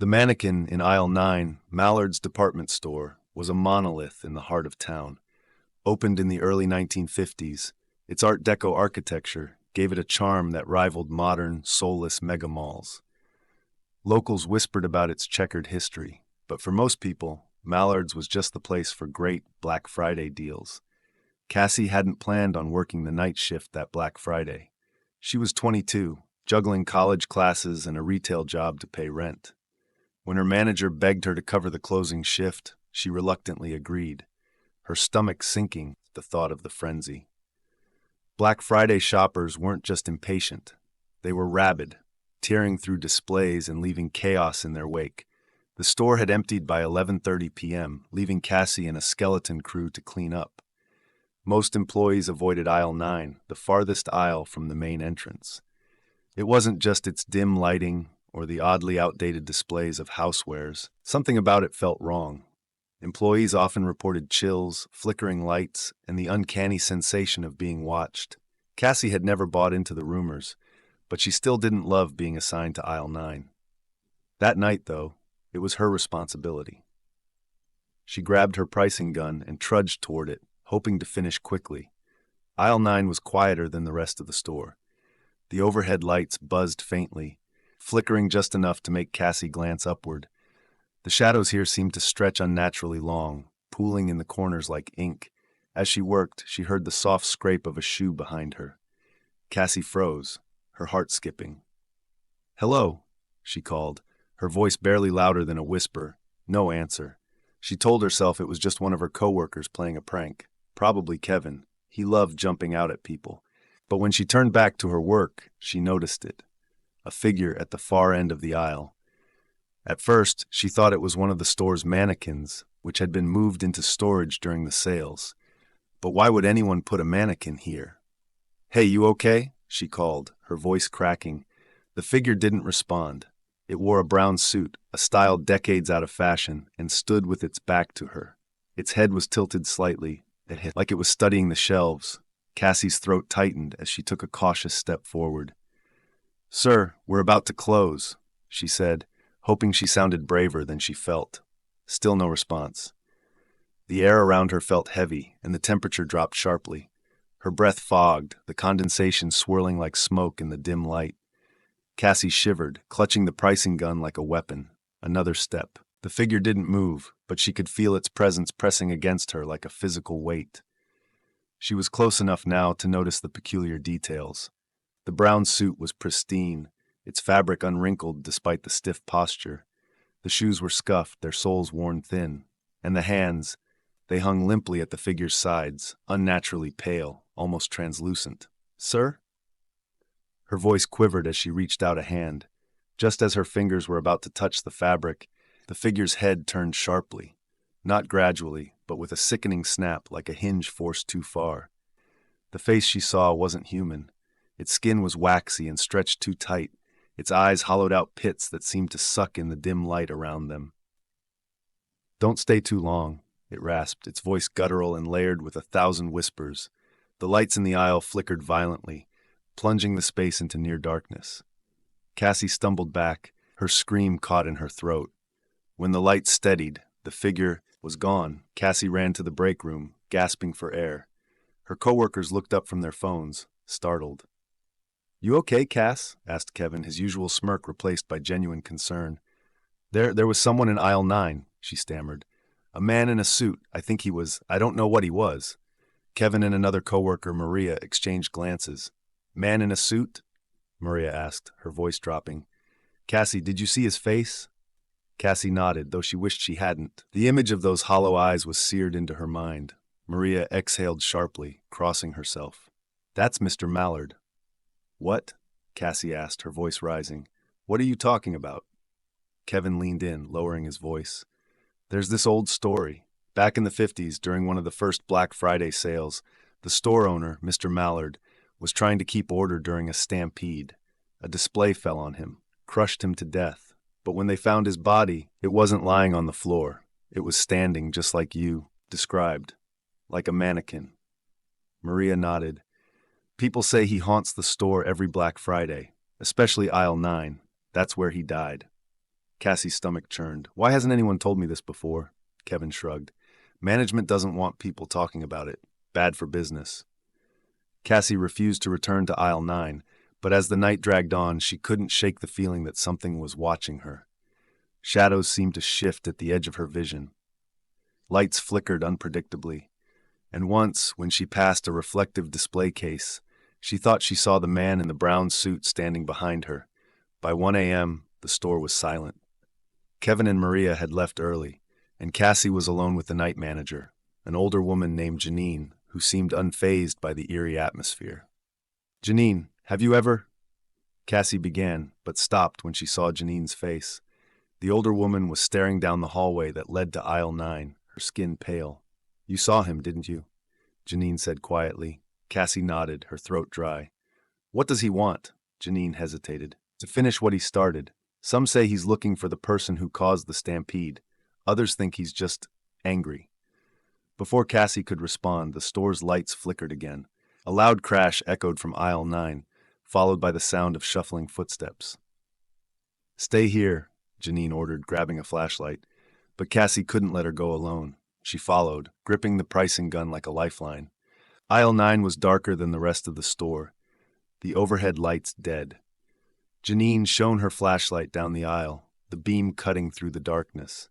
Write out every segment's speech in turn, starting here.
The mannequin in aisle 9, Mallard's department store, was a monolith in the heart of town. Opened in the early 1950s, its Art Deco architecture gave it a charm that rivaled modern, soulless megamalls. Locals whispered about its checkered history, but for most people, Mallard's was just the place for great Black Friday deals. Cassie hadn't planned on working the night shift that Black Friday. She was 22, juggling college classes and a retail job to pay rent. When her manager begged her to cover the closing shift, she reluctantly agreed, her stomach sinking at the thought of the frenzy. Black Friday shoppers weren't just impatient. They were rabid, tearing through displays and leaving chaos in their wake. The store had emptied by 11:30 p.m., leaving Cassie and a skeleton crew to clean up. Most employees avoided aisle 9, the farthest aisle from the main entrance. It wasn't just its dim lighting or the oddly outdated displays of housewares. Something about it felt wrong. Employees often reported chills, flickering lights, and the uncanny sensation of being watched. Cassie had never bought into the rumors, but she still didn't love being assigned to aisle 9. That night, though, it was her responsibility. She grabbed her pricing gun and trudged toward it, hoping to finish quickly. Aisle 9 was quieter than the rest of the store. The overhead lights buzzed faintly, flickering just enough to make Cassie glance upward. The shadows here seemed to stretch unnaturally long, pooling in the corners like ink. As she worked, she heard the soft scrape of a shoe behind her. Cassie froze, her heart skipping. "Hello," she called, her voice barely louder than a whisper. No answer. She told herself it was just one of her coworkers playing a prank. Probably Kevin. He loved jumping out at people. But when she turned back to her work, she noticed it. A figure at the far end of the aisle. At first, she thought it was one of the store's mannequins, which had been moved into storage during the sales. But why would anyone put a mannequin here? "Hey, you okay?" she called, her voice cracking. The figure didn't respond. It wore a brown suit, a style decades out of fashion, and stood with its back to her. Its head was tilted slightly, like it was studying the shelves. Cassie's throat tightened as she took a cautious step forward. "Sir, we're about to close," she said, hoping she sounded braver than she felt. Still no response. The air around her felt heavy, and the temperature dropped sharply. Her breath fogged, the condensation swirling like smoke in the dim light. Cassie shivered, clutching the pricing gun like a weapon. Another step. The figure didn't move, but she could feel its presence pressing against her like a physical weight. She was close enough now to notice the peculiar details. The brown suit was pristine, its fabric unwrinkled despite the stiff posture. The shoes were scuffed, their soles worn thin. And the hands, they hung limply at the figure's sides, unnaturally pale, almost translucent. "Sir?" Her voice quivered as she reached out a hand. Just as her fingers were about to touch the fabric, the figure's head turned sharply. Not gradually, but with a sickening snap like a hinge forced too far. The face she saw wasn't human. Its skin was waxy and stretched too tight. Its eyes hollowed out pits that seemed to suck in the dim light around them. "Don't stay too long," it rasped, its voice guttural and layered with 1,000 whispers. The lights in the aisle flickered violently, plunging the space into near darkness. Cassie stumbled back, her scream caught in her throat. When the light steadied, the figure was gone. Cassie ran to the break room, gasping for air. Her coworkers looked up from their phones, startled. "You okay, Cass?" asked Kevin, his usual smirk replaced by genuine concern. There was someone in aisle 9, she stammered. "A man in a suit. I don't know what he was." Kevin and another coworker, Maria, exchanged glances. "Man in a suit?" Maria asked, her voice dropping. "Cassie, did you see his face?" Cassie nodded, though she wished she hadn't. The image of those hollow eyes was seared into her mind. Maria exhaled sharply, crossing herself. "That's Mr. Mallard." "What?" Cassie asked, her voice rising. "What are you talking about?" Kevin leaned in, lowering his voice. "There's this old story. Back in the 50s, during one of the first Black Friday sales, the store owner, Mr. Mallard, was trying to keep order during a stampede. A display fell on him, crushed him to death. But when they found his body, it wasn't lying on the floor. It was standing just like you described, like a mannequin." Maria nodded. "People say he haunts the store every Black Friday, especially aisle 9. That's where he died." Cassie's stomach churned. Why hasn't anyone told me this before? Kevin shrugged. Management doesn't want people talking about it. Bad for business. Cassie refused to return to aisle 9, but as the night dragged on, she couldn't shake the feeling that something was watching her. Shadows seemed to shift at the edge of her vision. Lights flickered unpredictably, and once, when she passed a reflective display case, she thought she saw the man in the brown suit standing behind her. By 1 a.m., the store was silent. Kevin and Maria had left early, and Cassie was alone with the night manager, an older woman named Janine, who seemed unfazed by the eerie atmosphere. "Janine, have you ever—" Cassie began, but stopped when she saw Janine's face. The older woman was staring down the hallway that led to aisle 9, her skin pale. "You saw him, didn't you?" Janine said quietly. Cassie nodded, her throat dry. "What does he want?" Janine hesitated. "To finish what he started. Some say he's looking for the person who caused the stampede. Others think he's just angry." Before Cassie could respond, the store's lights flickered again. A loud crash echoed from aisle 9, followed by the sound of shuffling footsteps. "Stay here," Janine ordered, grabbing a flashlight. But Cassie couldn't let her go alone. She followed, gripping the pricing gun like a lifeline. Aisle 9 was darker than the rest of the store, the overhead lights dead. Janine shone her flashlight down the aisle, the beam cutting through the darkness.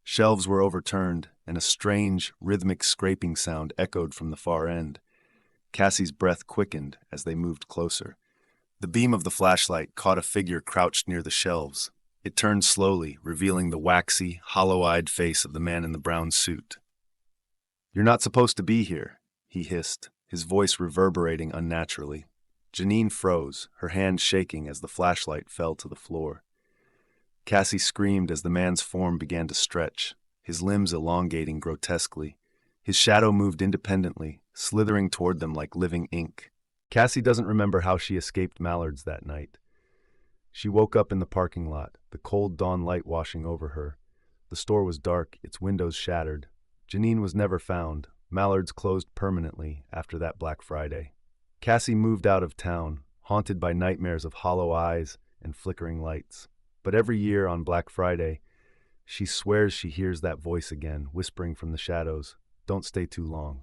Shelves were overturned, and a strange, rhythmic scraping sound echoed from the far end. Cassie's breath quickened as they moved closer. The beam of the flashlight caught a figure crouched near the shelves. It turned slowly, revealing the waxy, hollow-eyed face of the man in the brown suit. "You're not supposed to be here," he hissed, his voice reverberating unnaturally. Janine froze, her hand shaking as the flashlight fell to the floor. Cassie screamed as the man's form began to stretch, his limbs elongating grotesquely. His shadow moved independently, slithering toward them like living ink. Cassie doesn't remember how she escaped Mallard's that night. She woke up in the parking lot, the cold dawn light washing over her. The store was dark, its windows shattered. Janine was never found. Mallard's closed permanently after that Black Friday. Cassie moved out of town, haunted by nightmares of hollow eyes and flickering lights. But every year on Black Friday, she swears she hears that voice again, whispering from the shadows, "Don't stay too long."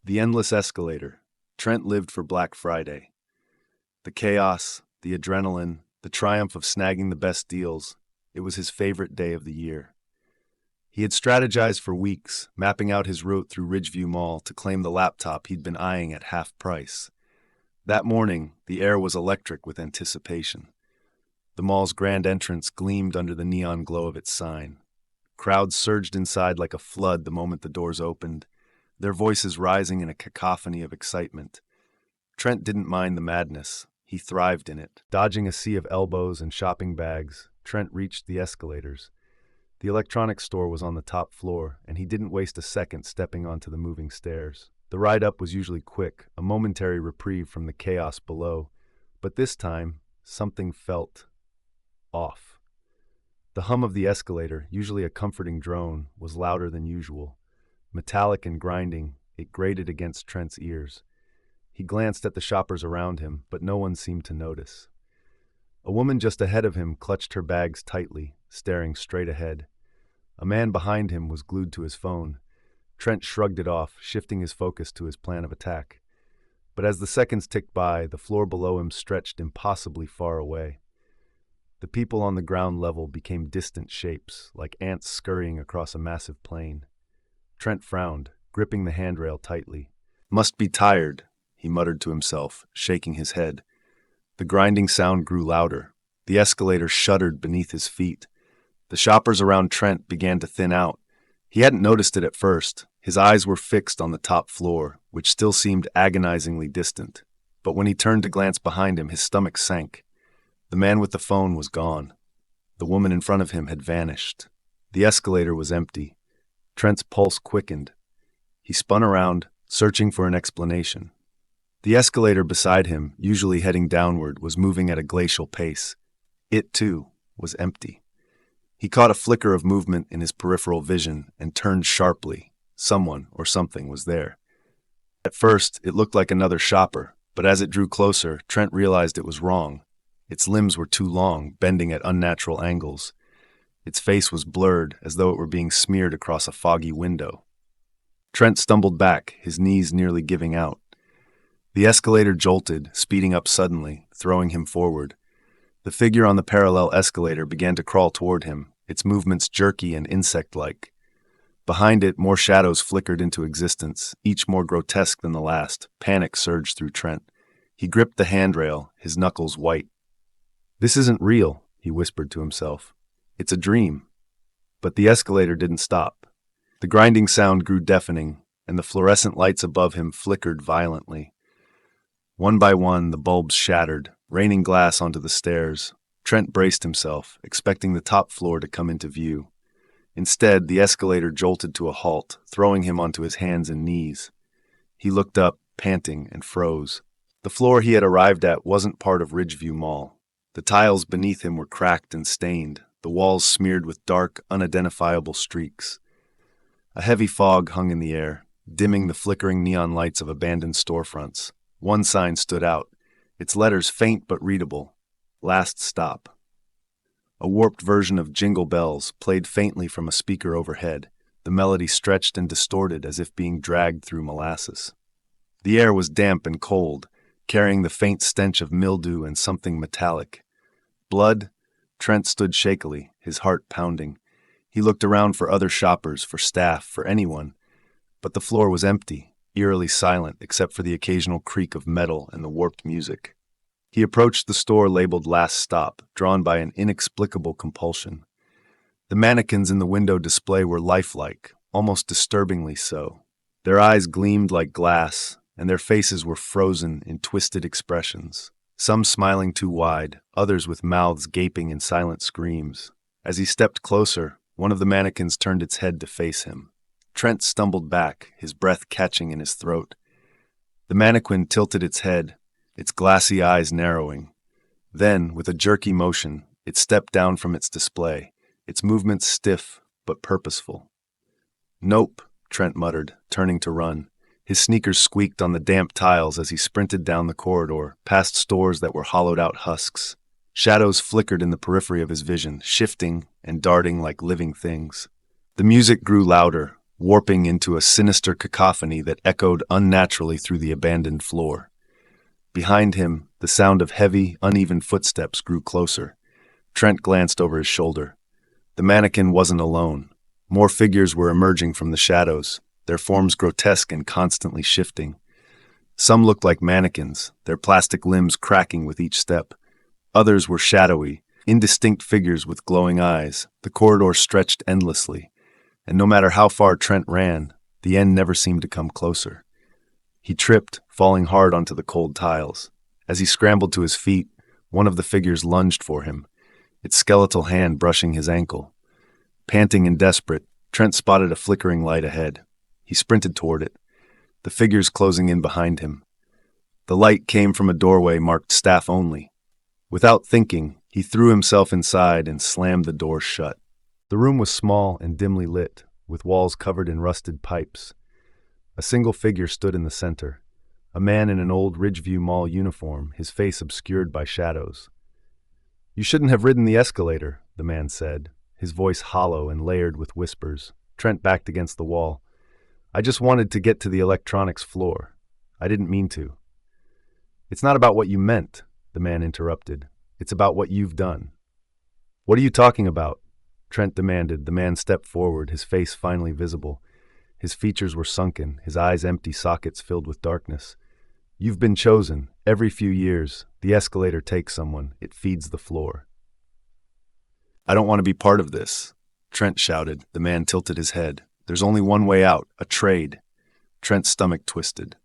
The endless escalator. Trent lived for Black Friday. The chaos, the adrenaline, the triumph of snagging the best deals. It was his favorite day of the year. He had strategized for weeks, mapping out his route through Ridgeview Mall to claim the laptop he'd been eyeing at half price. That morning, the air was electric with anticipation. The mall's grand entrance gleamed under the neon glow of its sign. Crowds surged inside like a flood the moment the doors opened, their voices rising in a cacophony of excitement. Trent didn't mind the madness. He thrived in it. Dodging a sea of elbows and shopping bags, Trent reached the escalators. The electronics store was on the top floor, and he didn't waste a second stepping onto the moving stairs. The ride up was usually quick, a momentary reprieve from the chaos below, but this time, something felt off. The hum of the escalator, usually a comforting drone, was louder than usual. Metallic and grinding, it grated against Trent's ears. He glanced at the shoppers around him, but no one seemed to notice. A woman just ahead of him clutched her bags tightly, staring straight ahead. A man behind him was glued to his phone. Trent shrugged it off, shifting his focus to his plan of attack. But as the seconds ticked by, the floor below him stretched impossibly far away. The people on the ground level became distant shapes, like ants scurrying across a massive plain. Trent frowned, gripping the handrail tightly. "Must be tired," he muttered to himself, shaking his head. The grinding sound grew louder. The escalator shuddered beneath his feet. The shoppers around Trent began to thin out. He hadn't noticed it at first. His eyes were fixed on the top floor, which still seemed agonizingly distant. But when he turned to glance behind him, his stomach sank. The man with the phone was gone. The woman in front of him had vanished. The escalator was empty. Trent's pulse quickened. He spun around, searching for an explanation. The escalator beside him, usually heading downward, was moving at a glacial pace. It, too, was empty. He caught a flicker of movement in his peripheral vision and turned sharply. Someone or something was there. At first, it looked like another shopper, But as it drew closer, Trent realized it was wrong. Its limbs were too long, bending at unnatural angles. Its face was blurred, as though it were being smeared across a foggy window. Trent stumbled back, his knees nearly giving out. The escalator jolted, speeding up suddenly, throwing him forward. The figure on the parallel escalator began to crawl toward him, its movements jerky and insect-like. Behind it, more shadows flickered into existence, each more grotesque than the last. Panic surged through Trent. He gripped the handrail, his knuckles white. "This isn't real," he whispered to himself. "It's a dream." But the escalator didn't stop. The grinding sound grew deafening, and the fluorescent lights above him flickered violently. One by one, the bulbs shattered, raining glass onto the stairs. Trent braced himself, expecting the top floor to come into view. Instead, the escalator jolted to a halt, throwing him onto his hands and knees. He looked up, panting, and froze. The floor he had arrived at wasn't part of Ridgeview Mall. The tiles beneath him were cracked and stained, the walls smeared with dark, unidentifiable streaks. A heavy fog hung in the air, dimming the flickering neon lights of abandoned storefronts. One sign stood out, its letters faint but readable: "Last Stop." A warped version of Jingle Bells played faintly from a speaker overhead, the melody stretched and distorted as if being dragged through molasses. The air was damp and cold, carrying the faint stench of mildew and something metallic. Blood? Trent stood shakily, his heart pounding. He looked around for other shoppers, for staff, for anyone. But the floor was empty, eerily silent except for the occasional creak of metal and the warped music. He approached the store labeled Last Stop, drawn by an inexplicable compulsion. The mannequins in the window display were lifelike, almost disturbingly so. Their eyes gleamed like glass, and their faces were frozen in twisted expressions, some smiling too wide, others with mouths gaping in silent screams. As he stepped closer, one of the mannequins turned its head to face him. Trent stumbled back, his breath catching in his throat. The mannequin tilted its head, its glassy eyes narrowing. Then, with a jerky motion, it stepped down from its display, its movements stiff but purposeful. "Nope," Trent muttered, turning to run. His sneakers squeaked on the damp tiles as he sprinted down the corridor, past stores that were hollowed-out husks. Shadows flickered in the periphery of his vision, shifting and darting like living things. The music grew louder, warping into a sinister cacophony that echoed unnaturally through the abandoned floor. Behind him, the sound of heavy, uneven footsteps grew closer. Trent glanced over his shoulder. The mannequin wasn't alone. More figures were emerging from the shadows, their forms grotesque and constantly shifting. Some looked like mannequins, their plastic limbs cracking with each step. Others were shadowy, indistinct figures with glowing eyes. The corridor stretched endlessly, and no matter how far Trent ran, the end never seemed to come closer. He tripped, falling hard onto the cold tiles. As he scrambled to his feet, one of the figures lunged for him, its skeletal hand brushing his ankle. Panting and desperate, Trent spotted a flickering light ahead. He sprinted toward it, the figures closing in behind him. The light came from a doorway marked Staff Only. Without thinking, he threw himself inside and slammed the door shut. The room was small and dimly lit, with walls covered in rusted pipes. A single figure stood in the center, a man in an old Ridgeview Mall uniform, his face obscured by shadows. "You shouldn't have ridden the escalator," the man said, his voice hollow and layered with whispers. Trent backed against the wall. "I just wanted to get to the electronics floor. I didn't mean to." "It's not about what you meant," the man interrupted. "It's about what you've done." "What are you talking about?" Trent demanded. The man stepped forward, his face finally visible. His features were sunken, his eyes empty sockets filled with darkness. "You've been chosen. Every few years, the escalator takes someone. It feeds the floor." "I don't want to be part of this," Trent shouted. The man tilted his head. "There's only one way out, a trade." Trent's stomach twisted.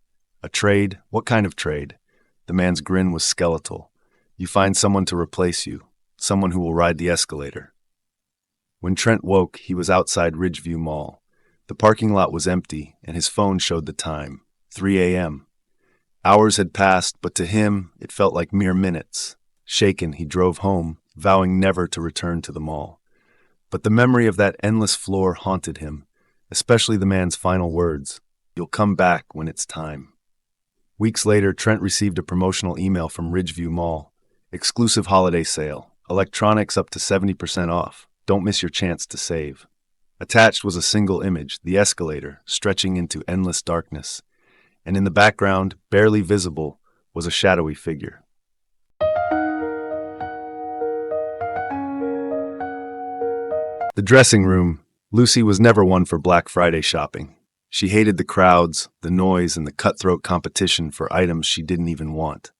"A trade? What kind of trade?" The man's grin was skeletal. "You find someone to replace you, someone who will ride the escalator." When Trent woke, he was outside Ridgeview Mall. The parking lot was empty, and his phone showed the time, 3 a.m. Hours had passed, but to him, it felt like mere minutes. Shaken, he drove home, vowing never to return to the mall. But the memory of that endless floor haunted him, especially the man's final words, "You'll come back when it's time." Weeks later, Trent received a promotional email from Ridgeview Mall. Exclusive holiday sale. Electronics up to 70% off. Don't miss your chance to save. Attached was a single image, the escalator, stretching into endless darkness. And in the background, barely visible, was a shadowy figure. The dressing room. Lucy was never one for Black Friday shopping. She hated the crowds, the noise, and the cutthroat competition for items she didn't even want.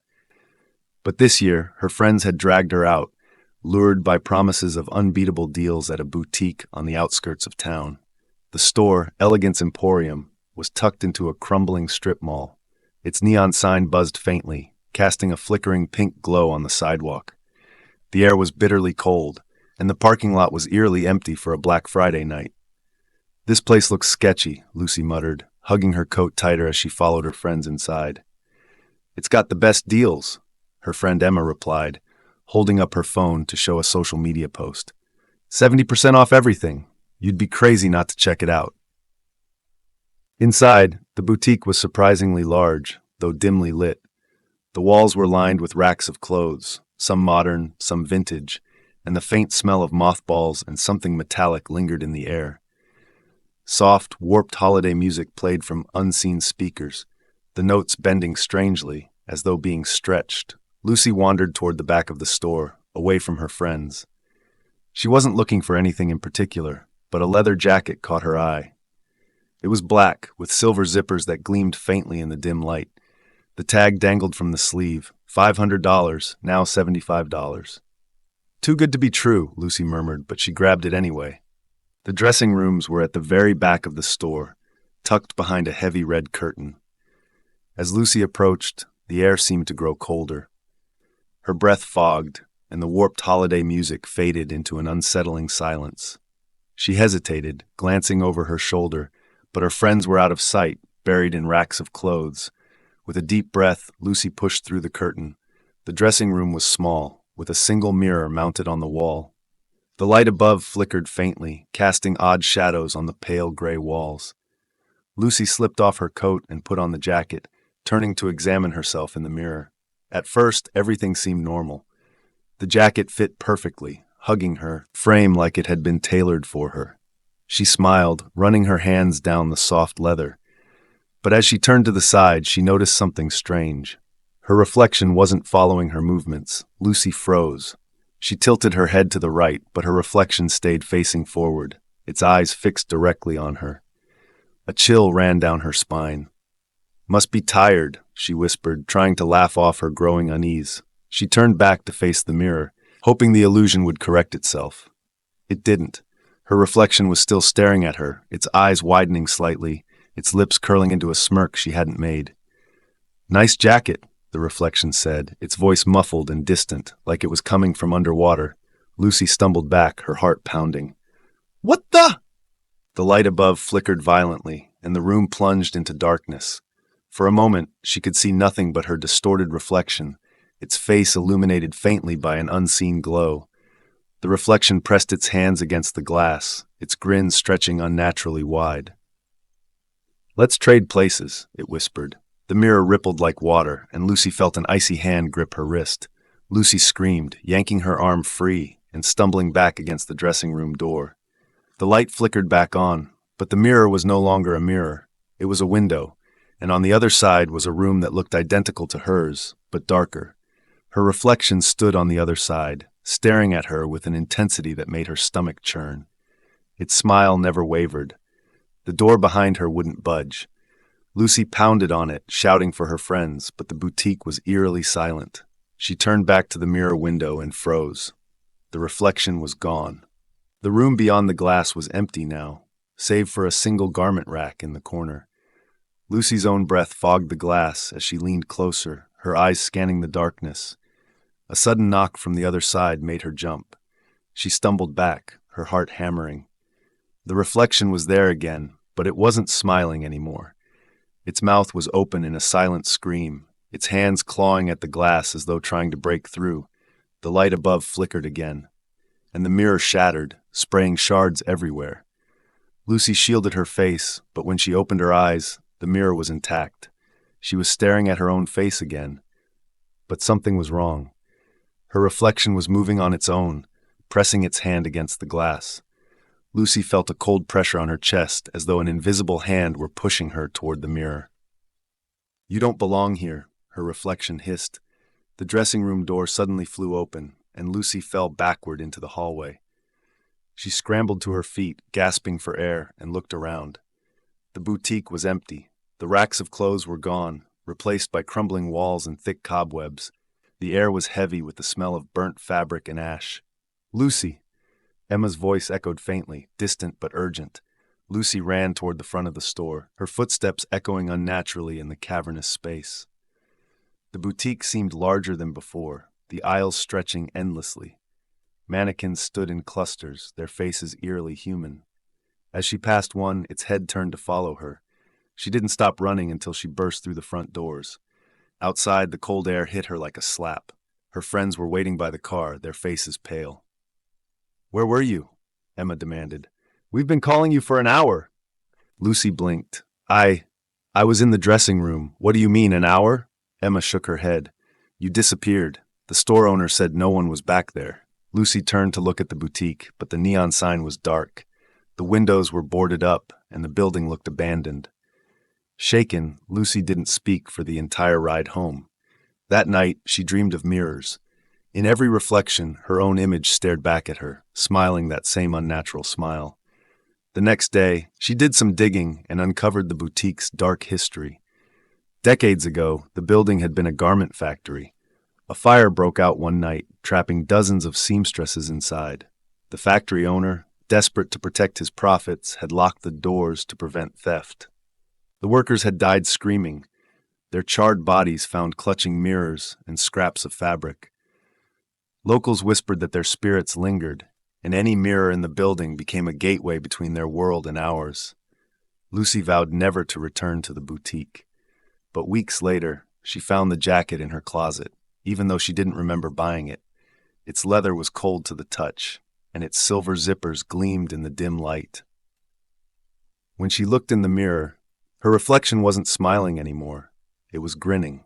But this year, her friends had dragged her out, lured by promises of unbeatable deals at a boutique on the outskirts of town. The store, Elegance Emporium, was tucked into a crumbling strip mall. Its neon sign buzzed faintly, casting a flickering pink glow on the sidewalk. The air was bitterly cold, and the parking lot was eerily empty for a Black Friday night. "This place looks sketchy," Lucy muttered, hugging her coat tighter as she followed her friends inside. "It's got the best deals," her friend Emma replied, holding up her phone to show a social media post. 70% off everything. You'd be crazy not to check it out." Inside, the boutique was surprisingly large, though dimly lit. The walls were lined with racks of clothes, some modern, some vintage, and the faint smell of mothballs and something metallic lingered in the air. Soft, warped holiday music played from unseen speakers, the notes bending strangely, as though being stretched. Lucy wandered toward the back of the store, away from her friends. She wasn't looking for anything in particular, but a leather jacket caught her eye. It was black, with silver zippers that gleamed faintly in the dim light. The tag dangled from the sleeve, $500, now $75. "Too good to be true," Lucy murmured, but she grabbed it anyway. The dressing rooms were at the very back of the store, tucked behind a heavy red curtain. As Lucy approached, the air seemed to grow colder. Her breath fogged, and the warped holiday music faded into an unsettling silence. She hesitated, glancing over her shoulder, but her friends were out of sight, buried in racks of clothes. With a deep breath, Lucy pushed through the curtain. The dressing room was small, with a single mirror mounted on the wall. The light above flickered faintly, casting odd shadows on the pale gray walls. Lucy slipped off her coat and put on the jacket, turning to examine herself in the mirror. At first, everything seemed normal. The jacket fit perfectly, hugging her frame like it had been tailored for her. She smiled, running her hands down the soft leather. But as she turned to the side, she noticed something strange. Her reflection wasn't following her movements. Lucy froze. She tilted her head to the right, but her reflection stayed facing forward, its eyes fixed directly on her. A chill ran down her spine. "Must be tired," she whispered, trying to laugh off her growing unease. She turned back to face the mirror, hoping the illusion would correct itself. It didn't. Her reflection was still staring at her, its eyes widening slightly, its lips curling into a smirk she hadn't made. "Nice jacket," the reflection said, its voice muffled and distant, like it was coming from underwater. Lucy stumbled back, her heart pounding. "What the?" The light above flickered violently, and the room plunged into darkness. For a moment, she could see nothing but her distorted reflection, its face illuminated faintly by an unseen glow. The reflection pressed its hands against the glass, its grin stretching unnaturally wide. "Let's trade places," it whispered. The mirror rippled like water, and Lucy felt an icy hand grip her wrist. Lucy screamed, yanking her arm free and stumbling back against the dressing room door. The light flickered back on, but the mirror was no longer a mirror. It was a window, and on the other side was a room that looked identical to hers, but darker. Her reflection stood on the other side, staring at her with an intensity that made her stomach churn. Its smile never wavered. The door behind her wouldn't budge. Lucy pounded on it, shouting for her friends, but the boutique was eerily silent. She turned back to the mirror window and froze. The reflection was gone. The room beyond the glass was empty now, save for a single garment rack in the corner. Lucy's own breath fogged the glass as she leaned closer, her eyes scanning the darkness. A sudden knock from the other side made her jump. She stumbled back, her heart hammering. The reflection was there again, but it wasn't smiling anymore. Its mouth was open in a silent scream, its hands clawing at the glass as though trying to break through. The light above flickered again, and the mirror shattered, spraying shards everywhere. Lucy shielded her face, but when she opened her eyes, the mirror was intact. She was staring at her own face again. But something was wrong. Her reflection was moving on its own, pressing its hand against the glass. Lucy felt a cold pressure on her chest, as though an invisible hand were pushing her toward the mirror. "You don't belong here," her reflection hissed. The dressing room door suddenly flew open, and Lucy fell backward into the hallway. She scrambled to her feet, gasping for air, and looked around. The boutique was empty. The racks of clothes were gone, replaced by crumbling walls and thick cobwebs. The air was heavy with the smell of burnt fabric and ash. "Lucy!" Emma's voice echoed faintly, distant but urgent. Lucy ran toward the front of the store, her footsteps echoing unnaturally in the cavernous space. The boutique seemed larger than before, the aisles stretching endlessly. Mannequins stood in clusters, their faces eerily human. As she passed one, its head turned to follow her. She didn't stop running until she burst through the front doors. Outside, the cold air hit her like a slap. Her friends were waiting by the car, their faces pale. "Where were you?" Emma demanded. "We've been calling you for an hour." Lucy blinked. I was in the dressing room. What do you mean, an hour?" Emma shook her head. "You disappeared. The store owner said no one was back there." Lucy turned to look at the boutique, but the neon sign was dark. The windows were boarded up, and the building looked abandoned. Shaken, Lucy didn't speak for the entire ride home. That night, she dreamed of mirrors. In every reflection, her own image stared back at her, smiling that same unnatural smile. The next day, she did some digging and uncovered the boutique's dark history. Decades ago, the building had been a garment factory. A fire broke out one night, trapping dozens of seamstresses inside. The factory owner, desperate to protect his profits, had locked the doors to prevent theft. The workers had died screaming, their charred bodies found clutching mirrors and scraps of fabric. Locals whispered that their spirits lingered, and any mirror in the building became a gateway between their world and ours. Lucy vowed never to return to the boutique. But weeks later, she found the jacket in her closet, even though she didn't remember buying it. Its leather was cold to the touch, and its silver zippers gleamed in the dim light. When she looked in the mirror, her reflection wasn't smiling anymore. It was grinning.